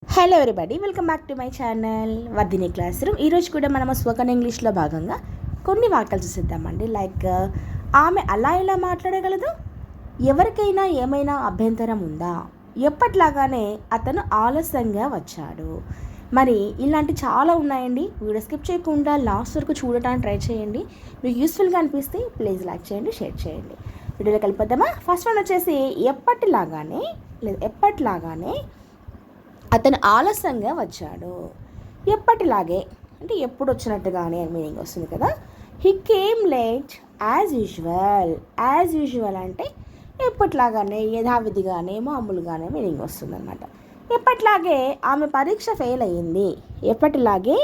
Hello everybody, welcome back to my channel Vardhini class room. ఈరోజు కూడా మనము స్పోకెన్ ఇంగ్లీష్లో భాగంగా కొన్ని వాక్యాలు చూసిద్దామండి. లైక్ ఆమె అలా ఇలా మాట్లాడగలదు, ఎవరికైనా ఏమైనా అభ్యంతరం ఉందా, ఎప్పట్లాగానే అతను ఆలస్యంగా వచ్చాడు. మరి ఇలాంటి చాలా ఉన్నాయండి. వీడియో స్కిప్ చేయకుండా లాస్ట్ వరకు చూడటానికి ట్రై చేయండి. మీకు యూస్ఫుల్గా అనిపిస్తే ప్లీజ్ లైక్ చేయండి, షేర్ చేయండి. వీడియోలో కలిపొద్దామా. ఫస్ట్ వన్ వచ్చేసి ఎప్పటిలాగానే అతను ఆలస్యంగా వచ్చాడు. ఎప్పటిలాగే అంటే ఎప్పుడు వచ్చినట్టుగానే అని మీనింగ్ వస్తుంది కదా. He came late as usual అంటే ఎప్పటిలాగానే, యథావిధిగానే, మామూలుగానే మీనింగ్ వస్తుంది అనమాట. ఎప్పటిలాగే ఆమె పరీక్ష ఫెయిల్ అయ్యింది. ఎప్పటిలాగే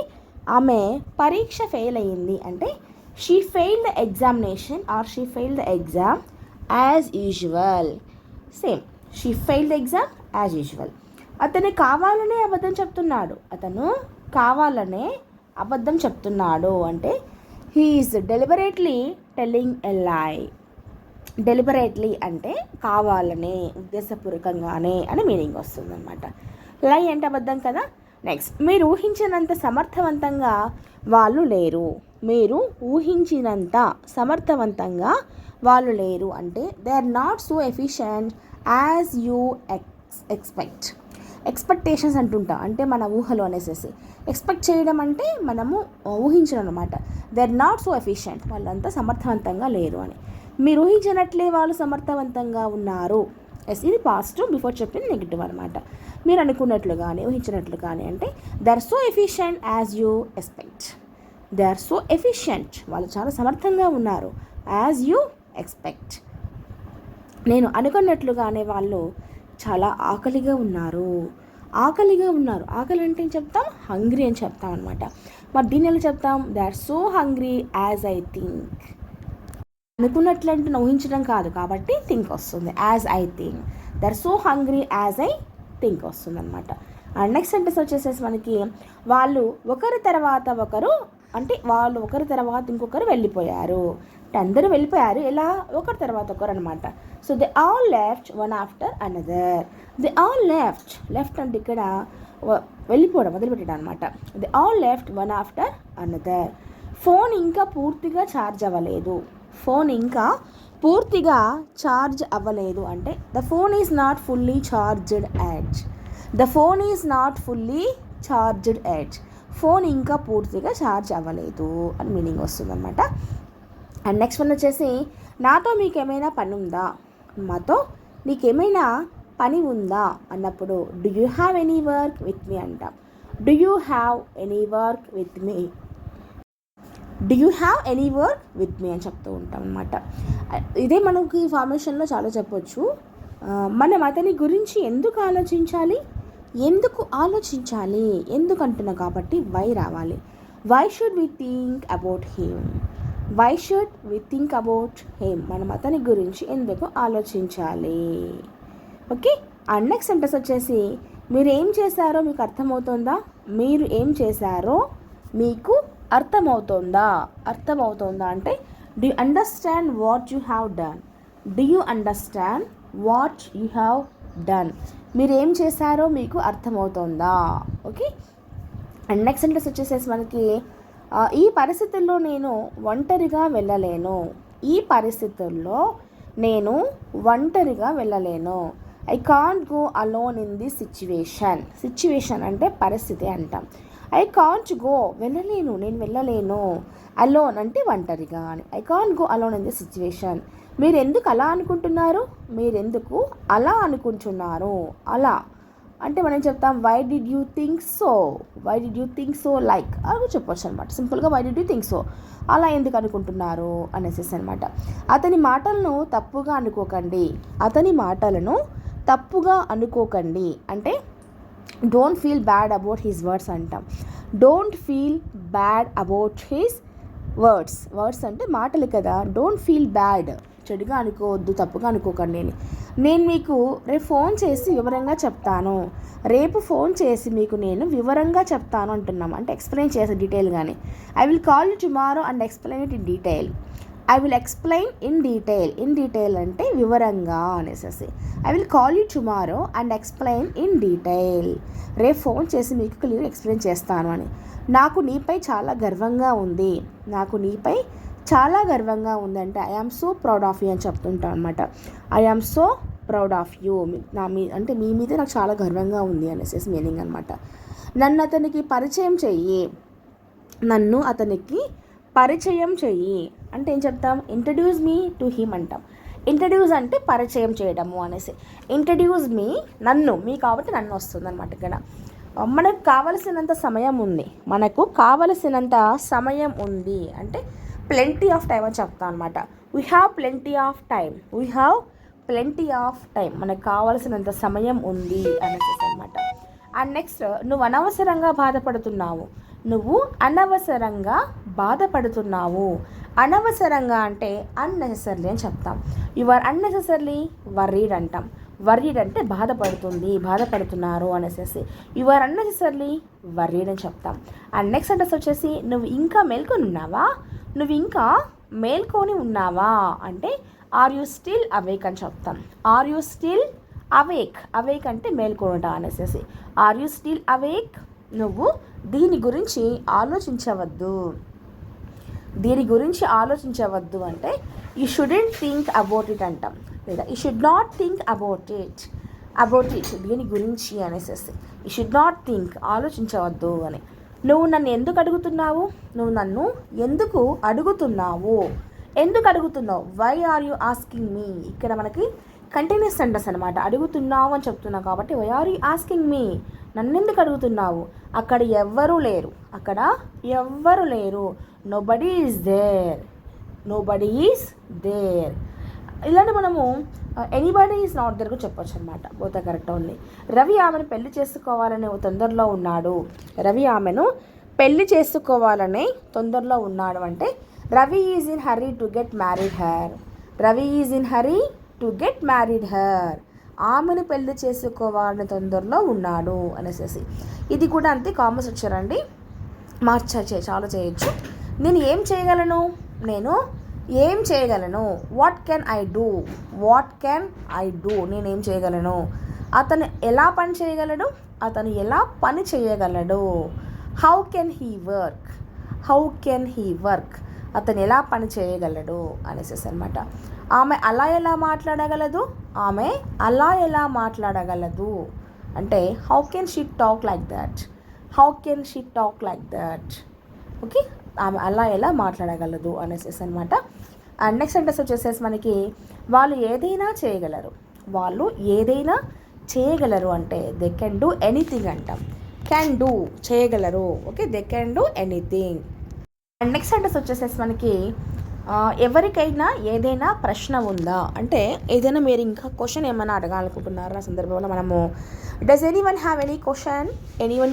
ఆమె పరీక్ష ఫెయిల్ అయ్యింది అంటే she failed the examination or she failed the exam as usual. Same, she failed the exam as usual. అతను కావాలనే అబద్ధం చెప్తున్నాడు అంటే హీ ఈజ్ డెలిబరేట్లీ టెల్లింగ్ ఎ లై. డెలిబరేట్లీ అంటే కావాలనే, ఉద్దేశపూర్వకంగానే అని మీనింగ్ వస్తుంది అనమాట. లై అంటే అబద్ధం కదా. నెక్స్ట్, మీరు ఊహించినంత సమర్థవంతంగా వాళ్ళు లేరు అంటే they are not so efficient as you expect. Expectations అంటుంటాం అంటే మన ఊహలు అనేసి. ఎక్స్పెక్ట్ చేయడం అంటే మనము ఊహించడం అనమాట. They are not so efficient, వాళ్ళంతా సమర్థవంతంగా లేరు అని. మీరు ఊహించినట్లే వాళ్ళు సమర్థవంతంగా ఉన్నారు. ఎస్, ఇది పాజిటివ్, బిఫోర్ చెప్పింది నెగిటివ్ అనమాట. మీరు అనుకున్నట్లు కానీ ఊహించినట్లు కానీ అంటే they are so efficient as you expect. They are so efficient, వాళ్ళు చాలా సమర్థంగా ఉన్నారు. యాజ్ యూ ఎక్స్పెక్ట్, నేను అనుకున్నట్లుగానే వాళ్ళు చాలా ఆకలిగా ఉన్నారు. ఆకలి అంటే ఏం చెప్తాం? హంగ్రీ అని చెప్తాం అనమాట. మరి దీన్ని ఎలా చెప్తాం? They are so hungry as I think. అనుకున్నట్లంటే ఊహించడం కాదు కాబట్టి థింక్ వస్తుంది. As I think, they are so hungry as I think వస్తుంది అనమాట. అండ్ నెక్స్ట్ సెంటెన్స్ వచ్చేసేసి మనకి వాళ్ళు ఒకరి తర్వాత ఇంకొకరు వెళ్ళిపోయారు. అందరూ వెళ్ళిపోయారు, ఎలా? ఒకరి తర్వాత ఒకరు అనమాట. So they all left one after another. They all left అంటే ఇక్కడ వెళ్ళిపోవడం, మొదలుపెట్టడం అనమాట. They all left one after another. Phone ఇంకా పూర్తిగా ఛార్జ్ అవ్వలేదు అంటే the phone is not fully charged at. Phone ఇంకా పూర్తిగా ఛార్జ్ అవ్వలేదు అని మీనింగ్ వస్తుంది అనమాట. అండ్ నెక్స్ట్ వన్ వచ్చేసి నాతో నీకేమైనా పని ఉందా అన్నప్పుడు do you have any work with me అంటాం. Do you have any work with me అని చెప్తూ ఉంటాం అనమాట. ఇదే మనకి ఫార్మేషన్లో చాలా చెప్పొచ్చు. మనం అతని గురించి ఎందుకు ఆలోచించాలి ఎందుకు అంటున్నా కాబట్టి వై రావాలి. Why should we think about him, మనం అతని గురించి ఎందుకు ఆలోచించాలి. ఓకే. అండ్ నెక్స్ట్ సెంటెన్స్ వచ్చేసి మీరు ఏం చేశారో మీకు అర్థమవుతుందా అంటే do you understand what you have done. మీరు ఏం చేశారో మీకు అర్థమవుతుందా. ఓకే. అండ్ నెక్స్ట్ సెంటెన్స్ వచ్చేసేసి మనకి ఈ పరిస్థితుల్లో నేను ఒంటరిగా వెళ్ళలేను. I can't go alone in this situation అంటే పరిస్థితి అంటాం. ఐ కాంట్ గో నేను వెళ్ళలేను. అలోన్ అంటే ఒంటరిగా అని. I can't go alone in this situation. మీరు ఎందుకు అలా అనుకుంటున్నారు. అలా అంటే మనం చెప్తాం why did you think so like అని చెప్పొచ్చు అనమాట. సింపుల్గా why did you think so, అలా ఎందుకు అనుకుంటున్నారు అనేసి అనమాట. అతని మాటలను తప్పుగా అనుకోకండి అంటే don't feel bad about his words అంటాం. వర్డ్స్ అంటే మాటలు కదా. డోంట్ ఫీల్ బ్యాడ్, చెడుగా అనుకోవద్దు, తప్పుగా అనుకోకండి అని. నేను మీకు రేపు ఫోన్ చేసి వివరంగా చెప్తాను అంటున్నాం. అంటే ఎక్స్ప్లెయిన్ చేసే డీటెయిల్గానే. I will call you tomorrow and explain it in detail. I will explain in detail. In detail అంటే వివరంగా అనేసి. I will call you tomorrow and explain in detail. రేపు ఫోన్ చేసి మీకు క్లియర్ ఎక్స్ప్లెయిన్ చేస్తాను అని. నాకు నీపై చాలా గర్వంగా ఉంది. నాకు నీపై చాలా గర్వంగా ఉంది అంటే I am so proud of you అని చెప్తుంటాను అనమాట. I am so proud of you, అంటే మీ మీద నాకు చాలా గర్వంగా ఉంది అనేసి మీనింగ్ అనమాట. నన్ను అతనికి పరిచయం చెయ్యి. నన్ను అతనికి పరిచయం చెయ్యి అంటే ఏం చెప్తాం? ఇంట్రడ్యూస్ మీ టు హిమ్ అంటాం. ఇంట్రడ్యూస్ అంటే పరిచయం చేయడము అనేసి. ఇంట్రడ్యూస్ మీ, నన్ను, మీ కాబట్టి నన్ను వస్తుంది అనమాట. ఇక్కడ మనకు కావలసినంత సమయం ఉంది. మనకు కావలసినంత సమయం ఉంది అంటే ప్లెంటీ ఆఫ్ టైం అని చెప్తాం అనమాట. We have plenty of time. We have plenty of time. మనకు కావలసినంత సమయం ఉంది అనేసి అనమాట. అండ్ నెక్స్ట్, నువ్వు అనవసరంగా బాధపడుతున్నావు. నువ్వు అనవసరంగా బాధపడుతున్నావు. అనవసరంగా అంటే అన్నెసెసర్లీ అని చెప్తాం. యు ఆర్ అన్నెసెసర్లీ వర్రీడ్ అంటాం. వర్రీడ్ అంటే బాధపడుతున్నారు అనేసి. యు ఆర్ అన్నెసెసర్లీ వర్రీడ్ అని చెప్తాం. అండ్ నెక్స్ట్ సెంటెన్స్ వచ్చేసి, నువ్వు ఇంకా మేల్కొని ఉన్నావా అంటే ఆర్ యూ స్టిల్ అవేక్ అని చెప్తాం. Are you still awake. Awake అంటే మేల్కొనుట అనేసి. Are you still awake. నువ్వు దీని గురించి ఆలోచించవద్దు అంటే you shouldn't think about it అంటాం. లేదా you should not think about it దీని గురించి అనేసి. యూ షుడ్ నాట్ థింక్, ఆలోచించవద్దు అని. నువ్వు నన్ను ఎందుకు అడుగుతున్నావు? Why are you asking me. ఇక్కడ మనకి కంటిన్యూస్ సెంటెన్స్ అనమాట. అడుగుతున్నావు అని చెప్తున్నావు కాబట్టి why are you asking me, నన్ను ఎందుకు అడుగుతున్నావు? అక్కడ ఎవ్వరూ లేరు. Nobody is there. ఇలాంటి మనము ఎనీబడీ ఈజ్ నాట్ దేర్ కూడా చెప్పొచ్చు అనమాట. Both correct only. రవి ఆమెను పెళ్లి చేసుకోవాలని తొందరలో ఉన్నాడు అంటే Ravi is in hurry to get married her. ఆమెను పెళ్లి చేసుకోవాలని తొందరలో ఉన్నాడు అనేసి. ఇది కూడా అంతే కామన్ స్ట్రక్చర్ అండి. చాలా చేయొచ్చు. నేను ఏం చేయగలను? What can I do? నేనేం చేయగలను? అతను ఎలా పని చేయగలడు? How can he work? అతను ఎలా పని చేయగలడు అనేసి అనమాట. ఆమె అలా ఎలా మాట్లాడగలదు అంటే how can she talk like that. Okay, ఆమె అలా ఎలా మాట్లాడగలదు అనేసి అనమాట. అండ్ నెక్స్ట్ సెంటెన్స్ వచ్చేసేసి మనకి వాళ్ళు ఏదైనా చేయగలరు అంటే దే కెన్ డూ ఎనీథింగ్ అంటాం. చేయగలరు. Okay, they can do anything. And next sentence వచ్చేసేసి మనకి ఎవరికైనా ఏదైనా ప్రశ్న ఉందా అంటే ఏదైనా మీరు ఇంకా క్వశ్చన్ ఏమైనా అడగాలనుకుంటున్నారా ఆ సందర్భంలో మనము does anyone have any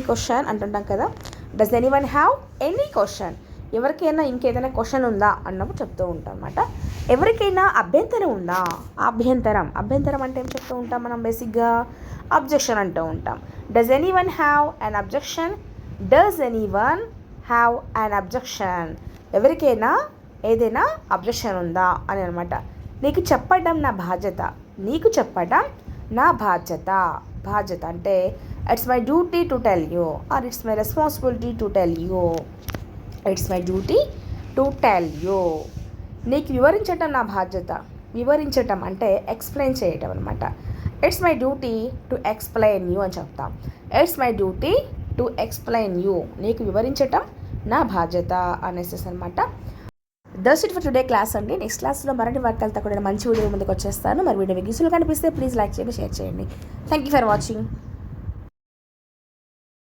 question అంటుంటాం కదా. Does anyone have any question, ఎవరికైనా ఇంకేదైనా క్వశ్చన్ ఉందా అన్నప్పుడు చెప్తూ ఉంటాం అన్నమాట. ఎవరికైనా అభ్యంతరం ఉందా? అభ్యంతరం అంటే ఏం చెప్తూ ఉంటాం మనం? బేసిక్గా అబ్జెక్షన్ అంటూ ఉంటాం. Does anyone have an objection? ఎవరికైనా ఏదైనా అబ్జెక్షన్ ఉందా అని అనమాట. నీకు చెప్పడం నా బాధ్యత అంటే it's my duty to tell you or it's my responsibility to tell you. నీకు వివరించటం నా బాధ్యత. వివరించటం అంటే ఎక్స్ప్లెయిన్ చేయటం అనమాట. It's my duty to explain you అని చెప్తాం. It's my duty to explain you. నీకు వివరించటం నా బాధ్యత అనేసి అనమాట. That's it for today class అండి. నెక్స్ట్ క్లాస్లో మరిన్ని వాక్యాలతో కూడా మంచి వీడియో ముందుకు వచ్చేస్తాను. మరి వీడియో మీకు యూస్ఫుల్ కనిపిస్తే ప్లీజ్ లైక్ చేయండి, షేర్ చేయండి. Thank you for watching.